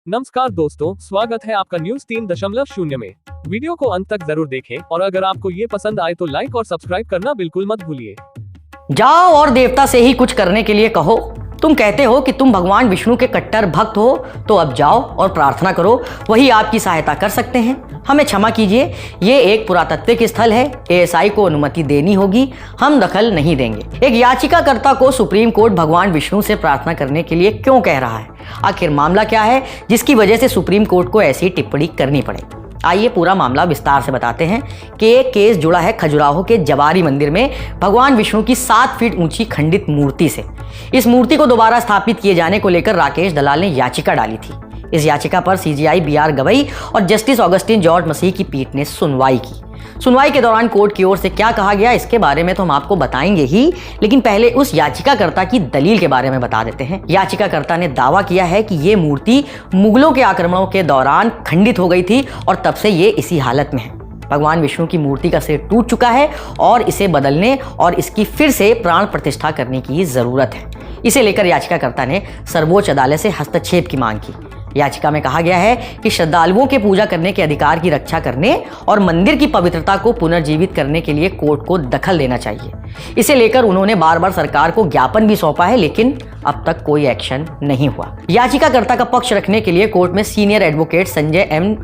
नमस्कार दोस्तों, स्वागत है आपका न्यूज 3.0 में। वीडियो को अंत तक जरूर देखें और अगर आपको ये पसंद आए तो लाइक और सब्सक्राइब करना बिल्कुल मत भूलिए। जाओ और देवता से ही कुछ करने के लिए कहो। तुम कहते हो कि तुम भगवान विष्णु के कट्टर भक्त हो, तो अब जाओ और प्रार्थना करो, वही आपकी सहायता कर सकते हैं। हमें क्षमा कीजिए, ये एक पुरातात्विक स्थल है, एएसआई को अनुमति देनी होगी, हम दखल नहीं देंगे। एक याचिकाकर्ता को सुप्रीम कोर्ट भगवान विष्णु से प्रार्थना करने के लिए क्यों कह रहा है? आखिर मामला क्या है जिसकी वजह से सुप्रीम कोर्ट को ऐसी टिप्पणी करनी पड़े? आइए पूरा मामला विस्तार से बताते हैं कि एक केस जुड़ा है खजुराहो के जवारी मंदिर में भगवान विष्णु की 7 फीट ऊंची खंडित मूर्ति से। इस मूर्ति को दोबारा स्थापित किए जाने को लेकर राकेश दलाल ने याचिका डाली थी। इस याचिका पर सीजीआई बीआर गवई और जस्टिस ऑगस्टिन जॉर्ज मसीह की पीठ ने सुनवाई की। सुनवाई के दौरान कोर्ट की ओर से क्या कहा गया इसके बारे में तो हम आपको बताएंगे ही, लेकिन पहले उस याचिकाकर्ता की दलील के बारे में बता देते हैं। याचिकाकर्ता ने दावा किया है कि ये मूर्ति मुगलों के आक्रमणों के दौरान खंडित हो गई थी और तब से ये इसी हालत में है। भगवान विष्णु की मूर्ति का सिर टूट चुका है और इसे बदलने और इसकी फिर से प्राण प्रतिष्ठा करने की जरूरत है। इसे लेकर याचिकाकर्ता ने सर्वोच्च अदालत से हस्तक्षेप की मांग की। याचिका में कहा गया है कि श्रद्धालुओं के पूजा करने के अधिकार की रक्षा करने और मंदिर की पवित्रता को पुनर्जीवित करने के लिए कोर्ट को दखल देना चाहिए। इसे लेकर उन्होंने बार बार सरकार को ज्ञापन भी सौंपा है, लेकिन अब तक कोई एक्शन नहीं हुआ। याचिकाकर्ता का पक्ष रखने के लिए कोर्ट में सीनियर एडवोकेट संजय एम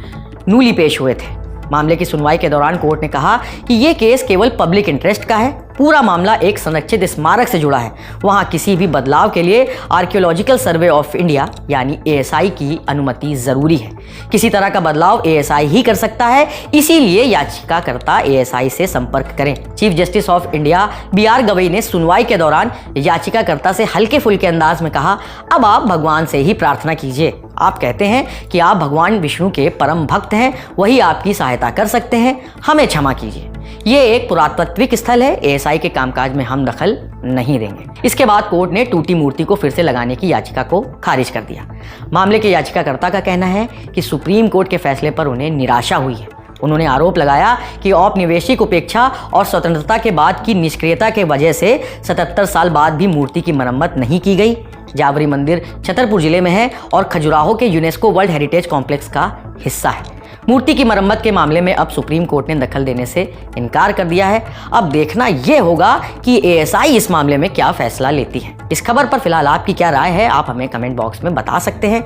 नूली पेश हुए थे। मामले की सुनवाई के दौरान कोर्ट ने कहा कि यह केस केवल पब्लिक इंटरेस्ट का है। पूरा मामला एक संरक्षित स्मारक से जुड़ा है। वहां किसी भी बदलाव के लिए आर्कियोलॉजिकल सर्वे ऑफ इंडिया यानी एएसआई की अनुमति जरूरी है। किसी तरह का बदलाव एएसआई ही कर सकता है, इसीलिए याचिकाकर्ता एएसआई से संपर्क करें। Chief justice of India BR Gavai ने सुनवाई के दौरान याचिकाकर्ता से हल्के फुल्के अंदाज में कहा, अब आप भगवान से ही प्रार्थना कीजिए। आप कहते हैं कि आप भगवान विष्णु के परम भक्त हैं, वही आपकी सहायता कर सकते हैं, हमें क्षमा कीजिए। ये एक पुरातात्विक स्थल है, एएसआई के कामकाज में हम दखल नहीं देंगे। इसके बाद कोर्ट ने टूटी मूर्ति को फिर से लगाने की याचिका को खारिज कर दिया। मामले के याचिकाकर्ता का कहना है कि सुप्रीम कोर्ट के फैसले पर उन्हें निराशा हुई है। उन्होंने आरोप लगाया कि औपनिवेशिक उपेक्षा और स्वतंत्रता के बाद की निष्क्रियता के वजह से 77 साल बाद भी मूर्ति की मरम्मत नहीं की गई। जावरी मंदिर छतरपुर जिले में है और खजुराहो के यूनेस्को वर्ल्ड हेरिटेज कॉम्प्लेक्स का हिस्सा है। मूर्ति की मरम्मत के मामले में अब सुप्रीम कोर्ट ने दखल देने से इनकार कर दिया है। अब देखना यह होगा कि एएसआई इस मामले में क्या फैसला लेती है। इस खबर पर फिलहाल आपकी क्या राय है, आप हमें कमेंट बॉक्स में बता सकते हैं।